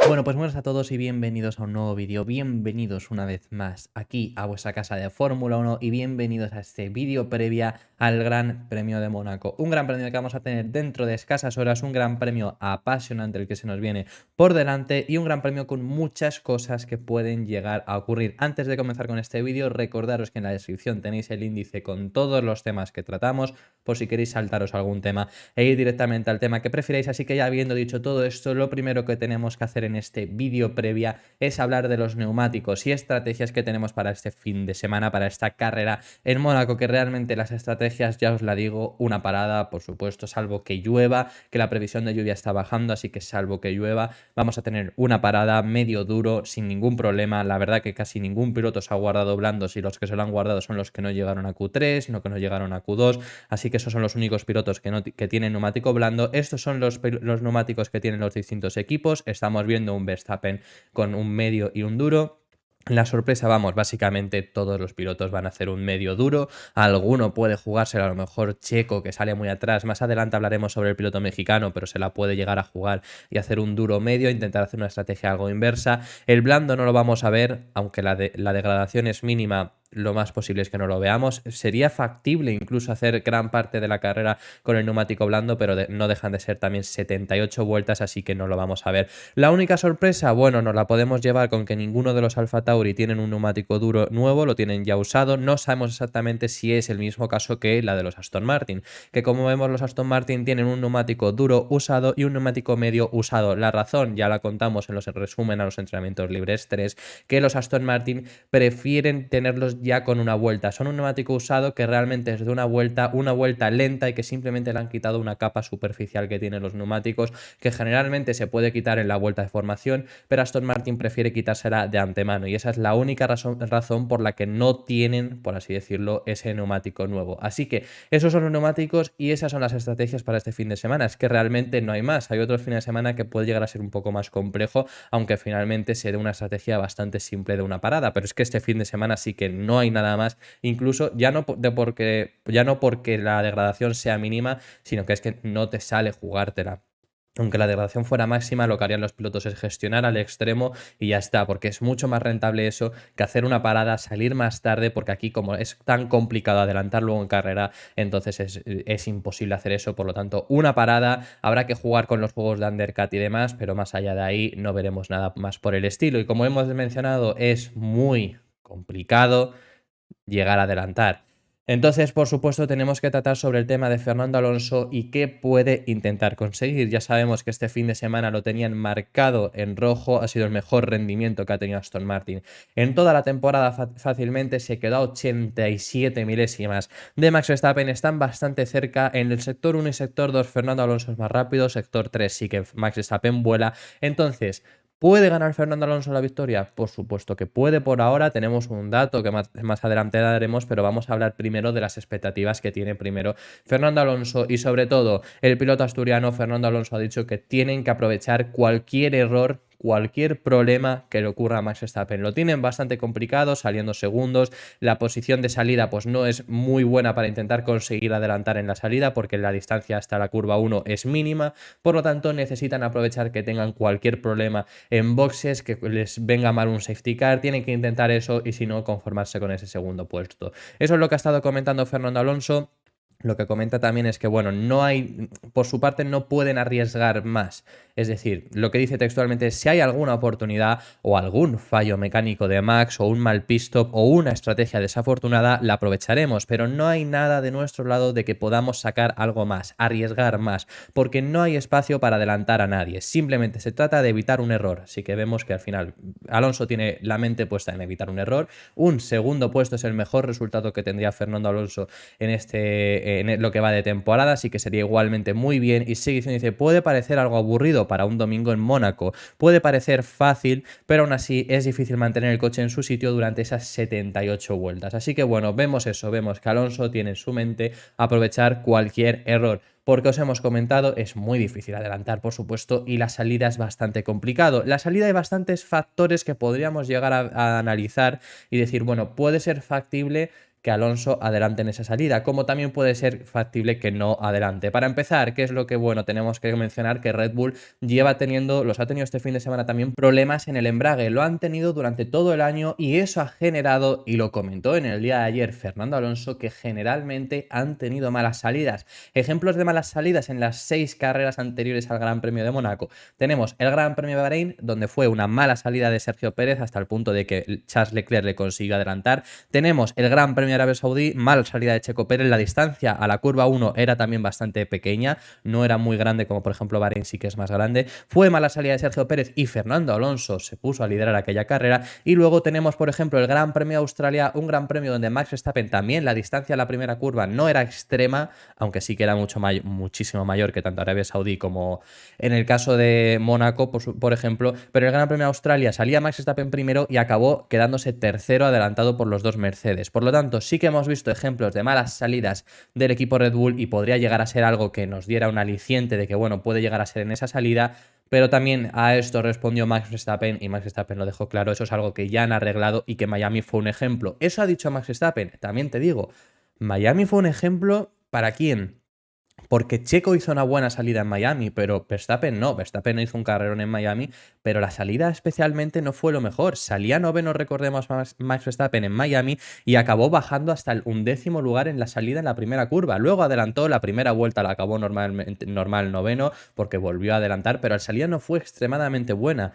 Bueno, pues buenas a todos y bienvenidos a un nuevo vídeo, bienvenidos una vez más aquí a vuestra casa de Fórmula 1 y bienvenidos a este vídeo previa al Gran Premio de Mónaco. Un gran premio que vamos a tener dentro de escasas horas, un gran premio apasionante el que se nos viene por delante y un gran premio con muchas cosas que pueden llegar a ocurrir. Antes de comenzar con este vídeo, recordaros que en la descripción tenéis el índice con todos los temas que tratamos, por si queréis saltaros algún tema e ir directamente al tema que prefiráis. Así que ya habiendo dicho todo esto, lo primero que tenemos que hacer en este vídeo previa es hablar de los neumáticos y estrategias que tenemos para este fin de semana, para esta carrera en Mónaco, que realmente las estrategias, ya os la digo, una parada, por supuesto, salvo que llueva, que la previsión de lluvia está bajando, así que salvo que llueva, vamos a tener una parada medio duro, sin ningún problema. La verdad que casi ningún piloto se ha guardado blandos y los que se lo han guardado son los que no llegaron a Q3, no que no llegaron a Q2, así que esos son los únicos pilotos que tienen neumático blando. Estos son los neumáticos que tienen los distintos equipos. Estamos viendo un Verstappen con un medio y un duro. La sorpresa, vamos, básicamente todos los pilotos van a hacer un medio duro, alguno puede jugárselo, a lo mejor Checo, que sale muy atrás, más adelante hablaremos sobre el piloto mexicano, pero se la puede llegar a jugar y hacer un duro medio, intentar hacer una estrategia algo inversa. El blando no lo vamos a ver, aunque la degradación es mínima, lo más posible es que no lo veamos. Sería factible incluso hacer gran parte de la carrera con el neumático blando, pero no dejan de ser también 78 vueltas, así que no lo vamos a ver. La única sorpresa, bueno, nos la podemos llevar con que ninguno de los Alfa Tauri tienen un neumático duro nuevo, lo tienen ya usado. No sabemos exactamente si es el mismo caso que la de los Aston Martin, que como vemos los Aston Martin tienen un neumático duro usado y un neumático medio usado. La razón ya la contamos en los resumen a los entrenamientos libres 3, que los Aston Martin prefieren tenerlos ya con una vuelta. Son un neumático usado que realmente es de una vuelta lenta y que simplemente le han quitado una capa superficial que tienen los neumáticos, que generalmente se puede quitar en la vuelta de formación, pero Aston Martin prefiere quitársela de antemano y esa es la única razón por la que no tienen, por así decirlo, ese neumático nuevo. Así que esos son los neumáticos y esas son las estrategias para este fin de semana. Es que realmente no hay más. Hay otro fin de semana que puede llegar a ser un poco más complejo, aunque finalmente se dé una estrategia bastante simple de una parada, pero es que este fin de semana sí que no hay nada más, incluso ya no porque la degradación sea mínima, sino que es que no te sale jugártela. Aunque la degradación fuera máxima, lo que harían los pilotos es gestionar al extremo y ya está, porque es mucho más rentable eso que hacer una parada, salir más tarde, porque aquí como es tan complicado adelantar luego en carrera, entonces es imposible hacer eso. Por lo tanto, una parada, habrá que jugar con los juegos de undercut y demás, pero más allá de ahí no veremos nada más por el estilo. Y como hemos mencionado, es muy complicado llegar a adelantar. Entonces, por supuesto, tenemos que tratar sobre el tema de Fernando Alonso y qué puede intentar conseguir. Ya sabemos que este fin de semana lo tenían marcado en rojo, ha sido el mejor rendimiento que ha tenido Aston Martin en toda la temporada. Fácilmente se quedó a 87 milésimas de Max Verstappen, están bastante cerca. En el sector 1 y sector 2 Fernando Alonso es más rápido, sector 3 sí que Max Verstappen vuela. Entonces, ¿puede ganar Fernando Alonso la victoria? Por supuesto que puede. Por ahora tenemos un dato que más adelante daremos, pero vamos a hablar primero de las expectativas que tiene primero Fernando Alonso y sobre todo el piloto asturiano. Fernando Alonso ha dicho que tienen que aprovechar cualquier error, cualquier problema que le ocurra a Max Verstappen. Lo tienen bastante complicado, saliendo segundos. La posición de salida pues no es muy buena para intentar conseguir adelantar en la salida, porque la distancia hasta la curva 1 es mínima. Por lo tanto, necesitan aprovechar que tengan cualquier problema en boxes, que les venga mal un safety car. Tienen que intentar eso y si no, conformarse con ese segundo puesto. Eso es lo que ha estado comentando Fernando Alonso. Lo que comenta también es que, bueno, no hay, por su parte no pueden arriesgar más. Es decir, lo que dice textualmente es: si hay alguna oportunidad o algún fallo mecánico de Max o un mal pit stop o una estrategia desafortunada, la aprovecharemos, pero no hay nada de nuestro lado de que podamos sacar algo más, arriesgar más, porque no hay espacio para adelantar a nadie. Simplemente se trata de evitar un error. Así que vemos que al final Alonso tiene la mente puesta en evitar un error. Un segundo puesto es el mejor resultado que tendría Fernando Alonso en lo que va de temporada, así que sería igualmente muy bien. Y sigue diciendo, dice, puede parecer algo aburrido para un domingo en Mónaco, puede parecer fácil, pero aún así es difícil mantener el coche en su sitio durante esas 78 vueltas. Así que bueno, vemos eso, vemos que Alonso tiene en su mente aprovechar cualquier error. Porque os hemos comentado, es muy difícil adelantar, por supuesto, y la salida es bastante complicado. La salida hay bastantes factores que podríamos llegar a analizar y decir, bueno, puede ser factible que Alonso adelante en esa salida, como también puede ser factible que no adelante. Para empezar, ¿qué es lo que, bueno, tenemos que mencionar? Que Red Bull los ha tenido este fin de semana también problemas en el embrague, lo han tenido durante todo el año y eso ha generado, y lo comentó en el día de ayer Fernando Alonso, que generalmente han tenido malas salidas. Ejemplos de malas salidas en las 6 carreras anteriores al Gran Premio de Mónaco. Tenemos el Gran Premio de Bahrein, donde fue una mala salida de Sergio Pérez hasta el punto de que Charles Leclerc le consiguió adelantar. Tenemos el Gran Premio de Arabia Saudí, mala salida de Checo Pérez, la distancia a la curva 1 era también bastante pequeña, no era muy grande como por ejemplo Bahrein sí que es más grande. Fue mala salida de Sergio Pérez y Fernando Alonso se puso a liderar aquella carrera. Y luego tenemos por ejemplo el Gran Premio de Australia, un Gran Premio donde Max Verstappen también la distancia a la primera curva no era extrema, aunque sí que era muchísimo mayor que tanto Arabia Saudí como en el caso de Mónaco, por ejemplo. Pero el Gran Premio de Australia salía Max Verstappen primero y acabó quedándose tercero adelantado por los dos Mercedes. Por lo tanto, sí que hemos visto ejemplos de malas salidas del equipo Red Bull y podría llegar a ser algo que nos diera un aliciente de que, bueno, puede llegar a ser en esa salida. Pero también a esto respondió Max Verstappen y Max Verstappen lo dejó claro. Eso es algo que ya han arreglado y que Miami fue un ejemplo. Eso ha dicho Max Verstappen. También te digo, Miami fue un ejemplo ¿para quién? Porque Checo hizo una buena salida en Miami, pero Verstappen no. Verstappen hizo un carrerón en Miami, pero la salida especialmente no fue lo mejor. Salía noveno, recordemos, Max Verstappen en Miami y acabó bajando hasta el 11º lugar en la salida en la primera curva. Luego adelantó, la primera vuelta la acabó normal noveno porque volvió a adelantar, pero la salida no fue extremadamente buena.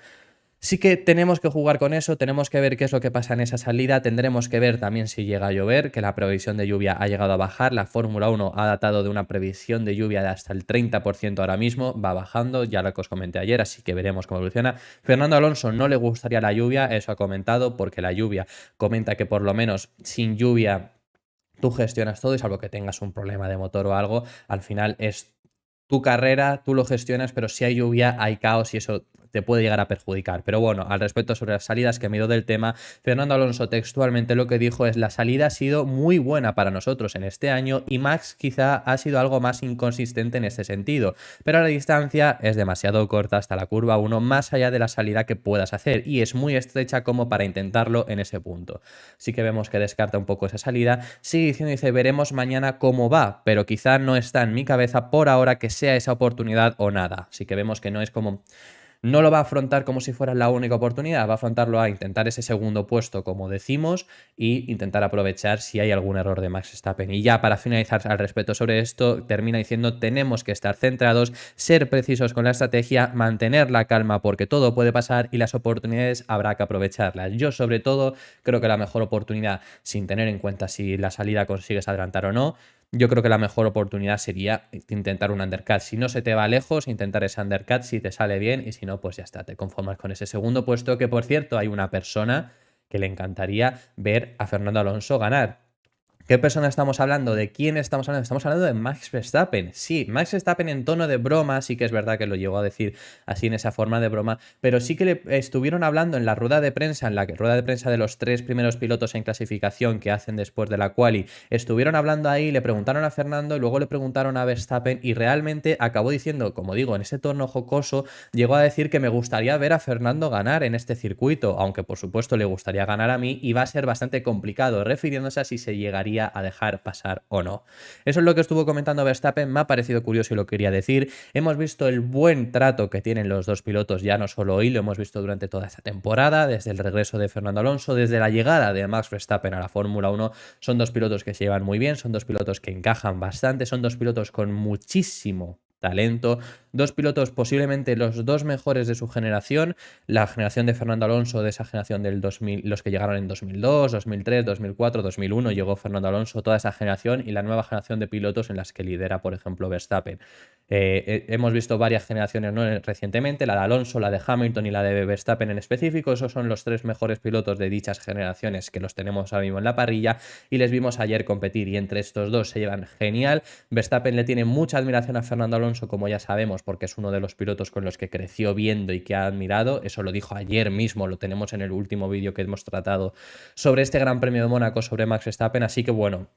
Sí que tenemos que jugar con eso, tenemos que ver qué es lo que pasa en esa salida, tendremos que ver también si llega a llover, que la previsión de lluvia ha llegado a bajar, la Fórmula 1 ha datado de una previsión de lluvia de hasta el 30% ahora mismo, va bajando, ya lo que os comenté ayer, así que veremos cómo evoluciona. Fernando Alonso no le gustaría la lluvia, eso ha comentado, porque la lluvia comenta que por lo menos sin lluvia tú gestionas todo y salvo que tengas un problema de motor o algo, al final es tu carrera, tú lo gestionas, pero si hay lluvia, hay caos y eso te puede llegar a perjudicar. Pero bueno, al respecto sobre las salidas que me he ido del tema, Fernando Alonso textualmente lo que dijo es: la salida ha sido muy buena para nosotros en este año y Max quizá ha sido algo más inconsistente en este sentido, pero la distancia es demasiado corta hasta la curva 1 más allá de la salida que puedas hacer y es muy estrecha como para intentarlo en ese punto. Sí que vemos que descarta un poco esa salida, sigue diciendo, dice, veremos mañana cómo va, pero quizá no está en mi cabeza por ahora que sea esa oportunidad o nada. Así que vemos que no es como... No lo va a afrontar como si fuera la única oportunidad, va a afrontarlo a intentar ese segundo puesto, como decimos, y intentar aprovechar si hay algún error de Max Verstappen. Y ya para finalizar al respecto sobre esto, termina diciendo: tenemos que estar centrados, ser precisos con la estrategia, mantener la calma porque todo puede pasar y las oportunidades habrá que aprovecharlas. Yo sobre todo creo que la mejor oportunidad, sin tener en cuenta si la salida consigues adelantar o no, yo creo que la mejor oportunidad sería intentar un undercut. Si no se te va lejos, intentar ese undercut si te sale bien y si no, pues ya está, te conformas con ese segundo puesto, que por cierto hay una persona que le encantaría ver a Fernando Alonso ganar. ¿Qué persona estamos hablando? ¿De quién estamos hablando? Estamos hablando de Max Verstappen. Sí, Max Verstappen en tono de broma, sí que es verdad que lo llegó a decir así en esa forma de broma, pero sí que le estuvieron hablando en la rueda de prensa, en la rueda de prensa de los 3 primeros pilotos en clasificación que hacen después de la quali, estuvieron hablando ahí, le preguntaron a Fernando y luego le preguntaron a Verstappen y realmente acabó diciendo, como digo, en ese tono jocoso, llegó a decir que me gustaría ver a Fernando ganar en este circuito, aunque por supuesto le gustaría ganar a mí y va a ser bastante complicado, refiriéndose a si se llegaría a dejar pasar o no. Eso es lo que estuvo comentando Verstappen, me ha parecido curioso y lo quería decir. Hemos visto el buen trato que tienen los dos pilotos, ya no solo hoy, lo hemos visto durante toda esta temporada, desde el regreso de Fernando Alonso, desde la llegada de Max Verstappen a la Fórmula 1, son dos pilotos que se llevan muy bien, son dos pilotos que encajan bastante, son dos pilotos con muchísimo talento, dos pilotos posiblemente los dos mejores de su generación, la generación de Fernando Alonso, de esa generación del 2000, los que llegaron en 2002, 2003, 2004, 2001, llegó Fernando Alonso, toda esa generación, y la nueva generación de pilotos en las que lidera, por ejemplo, Verstappen. Hemos visto varias generaciones, ¿no?, recientemente, la de Alonso, la de Hamilton y la de Verstappen en específico. Esos son los 3 mejores pilotos de dichas generaciones que los tenemos ahora mismo en la parrilla y les vimos ayer competir y entre estos dos se llevan genial. Verstappen le tiene mucha admiración a Fernando Alonso, como ya sabemos, porque es uno de los pilotos con los que creció viendo y que ha admirado. Eso lo dijo ayer mismo, lo tenemos en el último vídeo que hemos tratado sobre este Gran Premio de Mónaco, sobre Max Verstappen. Así que bueno,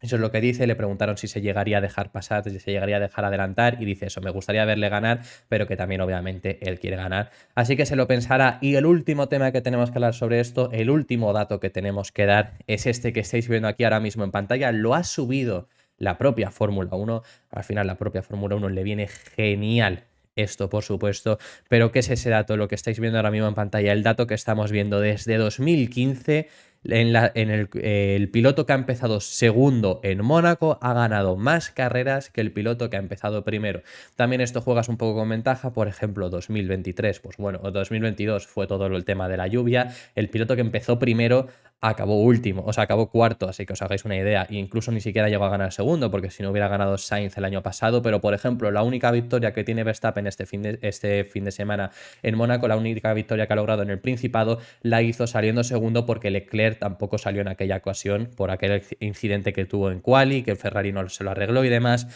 Eso es lo que dice, le preguntaron si se llegaría a dejar pasar, si se llegaría a dejar adelantar y dice eso, me gustaría verle ganar, pero que también obviamente él quiere ganar. Así que se lo pensará. Y el último tema que tenemos que hablar sobre esto, el último dato que tenemos que dar es este que estáis viendo aquí ahora mismo en pantalla, lo ha subido la propia Fórmula 1, al final la propia Fórmula 1 le viene genial esto, por supuesto, pero ¿qué es ese dato? Lo que estáis viendo ahora mismo en pantalla, el dato que estamos viendo desde 2015 el piloto que ha empezado segundo en Mónaco ha ganado más carreras que el piloto que ha empezado primero. También esto juegas un poco con ventaja, por ejemplo, 2023, pues bueno, o 2022 fue todo el tema de la lluvia, el piloto que empezó primero acabó último, o sea, acabó cuarto, así que os hagáis una idea, e incluso ni siquiera llegó a ganar segundo, porque si no hubiera ganado Sainz el año pasado, pero por ejemplo, la única victoria que tiene Verstappen este fin de semana en Mónaco, la única victoria que ha logrado en el Principado, la hizo saliendo segundo porque Leclerc tampoco salió en aquella ocasión por aquel incidente que tuvo en quali, que Ferrari no se lo arregló y demás.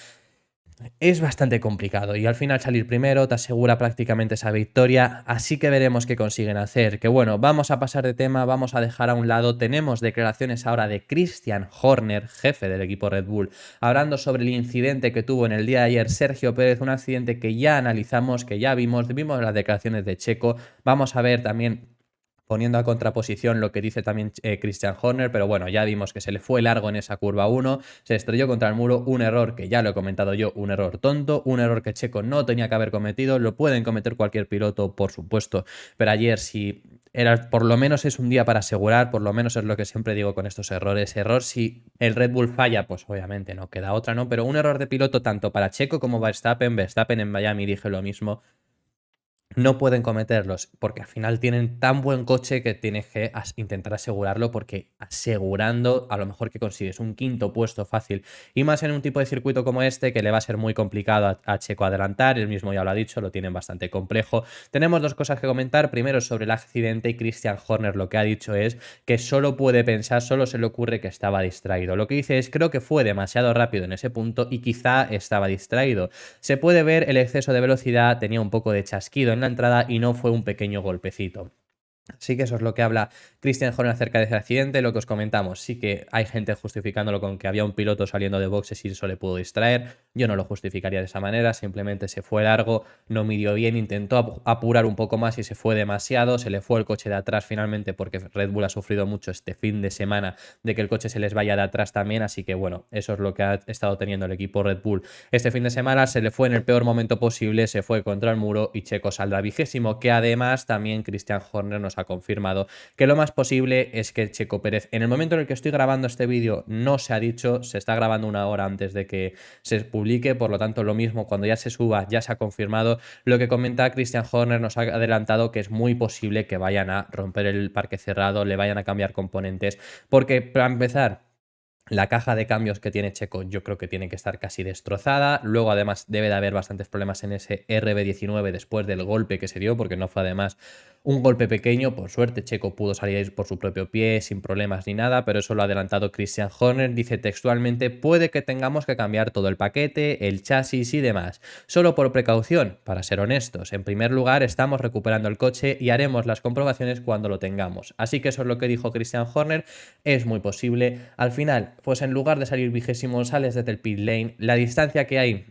Es bastante complicado y al final salir primero te asegura prácticamente esa victoria, así que veremos qué consiguen hacer. Que bueno, vamos a pasar de tema, vamos a dejar a un lado, tenemos declaraciones ahora de Christian Horner, jefe del equipo Red Bull, hablando sobre el incidente que tuvo en el día de ayer Sergio Pérez, un accidente que ya analizamos, que ya vimos las declaraciones de Checo, vamos a ver también poniendo a contraposición lo que dice también Christian Horner, pero bueno, ya vimos que se le fue largo en esa curva 1, se estrelló contra el muro, un error que ya lo he comentado yo, un error tonto, un error que Checo no tenía que haber cometido, lo pueden cometer cualquier piloto, por supuesto, pero ayer si era, por lo menos es un día para asegurar, por lo menos es lo que siempre digo con estos errores, error si el Red Bull falla, pues obviamente no queda otra, ¿no? Pero un error de piloto tanto para Checo como Verstappen en Miami dije lo mismo, no pueden cometerlos porque al final tienen tan buen coche que tienes que intentar asegurarlo porque asegurando a lo mejor que consigues un quinto puesto fácil y más en un tipo de circuito como este que le va a ser muy complicado a Checo adelantar, él mismo ya lo ha dicho, lo tienen bastante complejo. Tenemos dos cosas que comentar, primero sobre el accidente y Christian Horner lo que ha dicho es que solo puede pensar, solo se le ocurre que estaba distraído. Lo que dice es creo que fue demasiado rápido en ese punto y quizá estaba distraído. Se puede ver el exceso de velocidad, tenía un poco de chasquido en la entrada y no fue un pequeño golpecito. Así que eso es lo que habla Christian Horner acerca de ese accidente, lo que os comentamos. Sí que hay gente justificándolo con que había un piloto saliendo de boxes y eso le pudo distraer. Yo no lo justificaría de esa manera, simplemente se fue largo, no midió bien, intentó apurar un poco más y se fue demasiado, se le fue el coche de atrás finalmente porque Red Bull ha sufrido mucho este fin de semana de que el coche se les vaya de atrás también, así que bueno, eso es lo que ha estado teniendo el equipo Red Bull. Este fin de semana se le fue en el peor momento posible, se fue contra el muro y Checo saldrá 20º, que además también Christian Horner nos ha confirmado que lo más posible es que Checo Pérez, en el momento en el que estoy grabando este vídeo, no se ha dicho, se está grabando una hora antes de que se publique, por lo tanto lo mismo, cuando ya se suba ya se ha confirmado. Lo que comenta Christian Horner nos ha adelantado que es muy posible que vayan a romper el parque cerrado, le vayan a cambiar componentes, porque para empezar, la caja de cambios que tiene Checo yo creo que tiene que estar casi destrozada. Luego además debe de haber bastantes problemas en ese RB19 después del golpe que se dio, porque no fue además un golpe pequeño. Por suerte Checo pudo salir por su propio pie sin problemas ni nada, pero eso lo ha adelantado Christian Horner. Dice textualmente, puede que tengamos que cambiar todo el paquete, el chasis y demás. Solo por precaución, para ser honestos. En primer lugar, estamos recuperando el coche y haremos las comprobaciones cuando lo tengamos. Así que eso es lo que dijo Christian Horner. Es muy posible. Al final, pues en lugar de salir 20º, sales desde el pit lane. La distancia que hay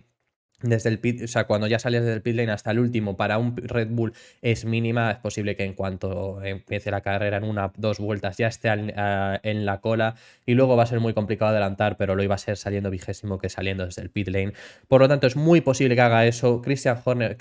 desde el pit, o sea, cuando ya sales desde el pit lane hasta el último para un Red Bull es mínima. Es posible que en cuanto empiece la carrera en una, dos vueltas ya esté en la cola y luego va a ser muy complicado adelantar, pero lo iba a ser saliendo 20º que saliendo desde el pit lane. Por lo tanto, es muy posible que haga eso. Christian Horner,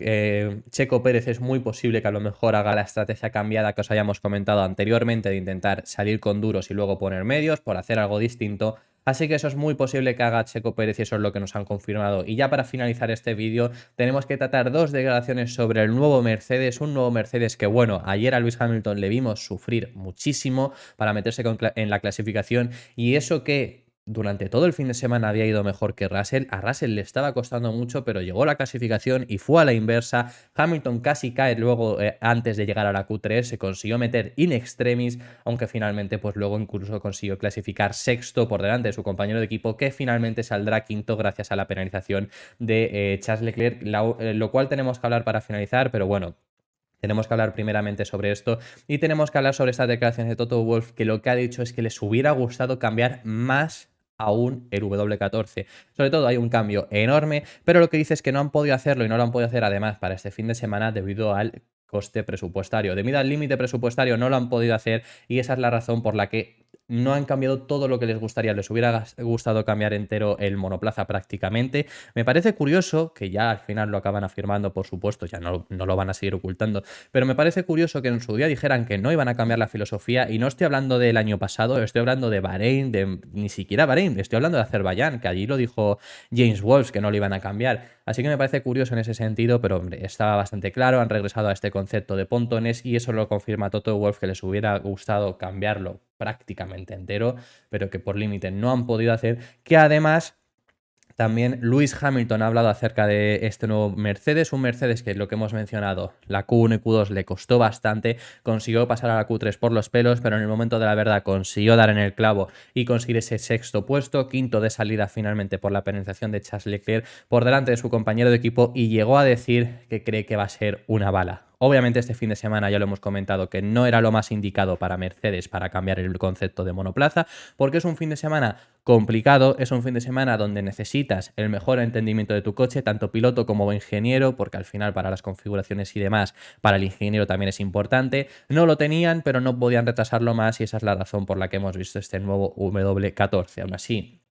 Checo Pérez es muy posible que a lo mejor haga la estrategia cambiada que os hayamos comentado anteriormente de intentar salir con duros y luego poner medios por hacer algo distinto. Así que eso es muy posible que haga Checo Pérez y eso es lo que nos han confirmado. Y ya para finalizar este vídeo tenemos que tratar dos declaraciones sobre el nuevo Mercedes, un nuevo Mercedes que bueno, ayer a Lewis Hamilton le vimos sufrir muchísimo para meterse en la clasificación y eso que durante todo el fin de semana había ido mejor que Russell. A Russell le estaba costando mucho, pero llegó la clasificación y fue a la inversa. Hamilton casi cae luego antes de llegar a la Q3, se consiguió meter in extremis, aunque finalmente pues luego incluso consiguió clasificar sexto por delante de su compañero de equipo, que finalmente saldrá quinto gracias a la penalización de Charles Leclerc, lo cual tenemos que hablar para finalizar, pero bueno. Tenemos que hablar primeramente sobre esto y tenemos que hablar sobre estas declaraciones de Toto Wolff, que lo que ha dicho es que les hubiera gustado cambiar más aún el W14. Sobre todo hay un cambio enorme, pero lo que dice es que no han podido hacerlo y no lo han podido hacer además para este fin de semana debido al coste presupuestario. Debido al límite presupuestario no lo han podido hacer y esa es la razón por la que no han cambiado todo lo que les gustaría. Les hubiera gustado cambiar entero el monoplaza prácticamente. Me parece curioso, que ya al final lo acaban afirmando, por supuesto, ya no lo van a seguir ocultando, pero me parece curioso que en su día dijeran que no iban a cambiar la filosofía, y no estoy hablando del año pasado, estoy hablando de Bahrein, ni siquiera Bahrein, estoy hablando de Azerbaiyán, que allí lo dijo James Wolves que no lo iban a cambiar. Así que me parece curioso en ese sentido, pero hombre, estaba bastante claro, han regresado a este concepto de pontones y eso lo confirma Toto Wolff, que les hubiera gustado cambiarlo prácticamente entero, pero que por límite no han podido hacer, que además también Lewis Hamilton ha hablado acerca de este nuevo Mercedes, un Mercedes que, lo que hemos mencionado, la Q1 y Q2 le costó bastante, consiguió pasar a la Q3 por los pelos, pero en el momento de la verdad consiguió dar en el clavo y conseguir ese sexto puesto, quinto de salida finalmente por la penalización de Charles Leclerc por delante de su compañero de equipo, y llegó a decir que cree que va a ser una bala. Obviamente este fin de semana ya lo hemos comentado que no era lo más indicado para Mercedes para cambiar el concepto de monoplaza, porque es un fin de semana complicado, es un fin de semana donde necesitas el mejor entendimiento de tu coche, tanto piloto como ingeniero, porque al final para las configuraciones y demás, para el ingeniero también es importante. No lo tenían, pero no podían retrasarlo más y esa es la razón por la que hemos visto este nuevo W14. Aún así,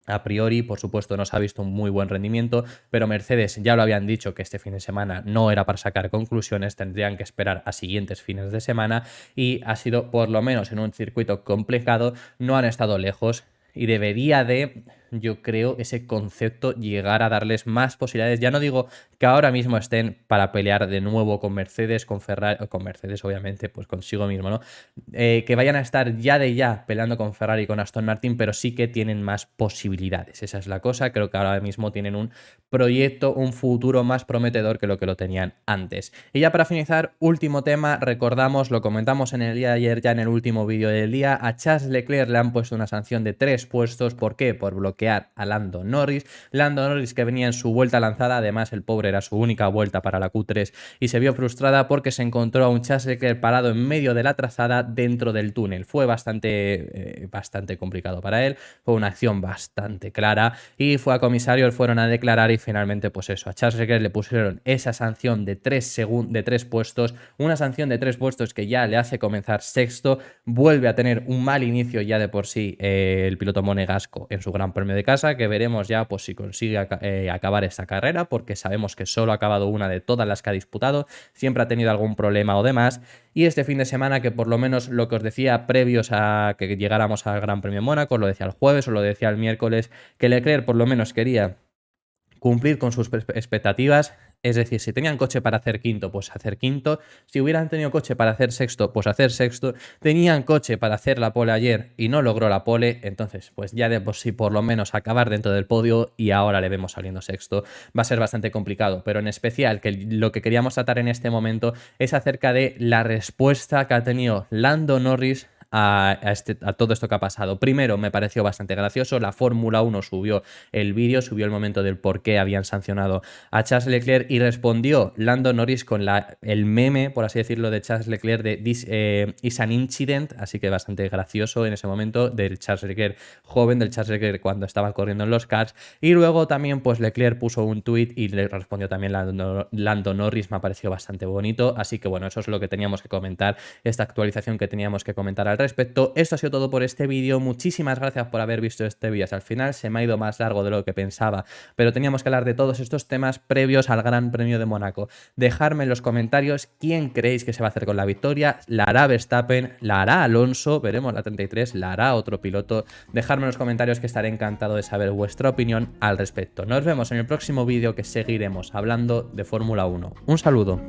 a priori, por supuesto, no se ha visto un muy buen rendimiento, pero Mercedes ya lo habían dicho que este fin de semana no era para sacar conclusiones, tendrían que esperar a siguientes fines de semana y ha sido, por lo menos en un circuito complicado, no han estado lejos y debería de, yo creo, ese concepto llegar a darles más posibilidades. Ya no digo que ahora mismo estén para pelear de nuevo con Mercedes, con Ferrari, con Mercedes obviamente, pues consigo mismo, ¿no? Que vayan a estar ya de ya peleando con Ferrari y con Aston Martin, pero sí que tienen más posibilidades. Esa es la cosa. Creo que ahora mismo tienen un proyecto, un futuro más prometedor que lo tenían antes. Y ya para finalizar, último tema, recordamos, lo comentamos en el día de ayer, ya en el último vídeo del día, a Charles Leclerc le han puesto una sanción de 3 puestos. ¿Por qué? Por bloquear a Lando Norris. Lando Norris, que venía en su vuelta lanzada, además el pobre era su única vuelta para la Q3 y se vio frustrada porque se encontró a un Charles Leclerc parado en medio de la trazada dentro del túnel. Fue bastante complicado para él, fue una acción bastante clara y fue a comisarios, fueron a declarar y finalmente pues eso, a Charles Leclerc le pusieron esa sanción de 3 puestos, una sanción de 3 puestos que ya le hace comenzar sexto, vuelve a tener un mal inicio ya de por sí el piloto monegasco en su Gran Premio de casa, que veremos ya pues si consigue acabar esta carrera, porque sabemos que solo ha acabado una de todas las que ha disputado, siempre ha tenido algún problema o demás, y este fin de semana que por lo menos lo que os decía previos a que llegáramos al Gran Premio de Mónaco, lo decía el jueves o lo decía el miércoles, que Leclerc por lo menos quería cumplir con sus expectativas, es decir, si tenían coche para hacer quinto, pues hacer quinto, si hubieran tenido coche para hacer sexto, pues hacer sexto, tenían coche para hacer la pole ayer y no logró la pole, entonces pues ya de por sí por lo menos acabar dentro del podio y ahora le vemos saliendo sexto, va a ser bastante complicado, pero en especial que lo que queríamos tratar en este momento es acerca de la respuesta que ha tenido Lando Norris a todo esto que ha pasado. Primero, me pareció bastante gracioso, la Fórmula 1 subió el vídeo, subió el momento del por qué habían sancionado a Charles Leclerc y respondió Lando Norris con el meme, por así decirlo, de Charles Leclerc de "This is an incident", así que bastante gracioso en ese momento, del Charles Leclerc joven, del Charles Leclerc cuando estaba corriendo en los karts. Y luego también pues Leclerc puso un tuit y le respondió también Lando Norris, me ha parecido bastante bonito, así que bueno, eso es lo que teníamos que comentar, esta actualización que teníamos que comentar al respecto. Esto ha sido todo por este vídeo, muchísimas gracias por haber visto este vídeo hasta el final, se me ha ido más largo de lo que pensaba, pero teníamos que hablar de todos estos temas previos al Gran Premio de Mónaco. Dejadme en los comentarios quién creéis que se va a hacer con la victoria, la hará Verstappen, la hará Alonso, veremos la 33, la hará otro piloto. Dejadme en los comentarios que estaré encantado de saber vuestra opinión al respecto. Nos vemos en el próximo vídeo, que seguiremos hablando de Fórmula 1. Un saludo.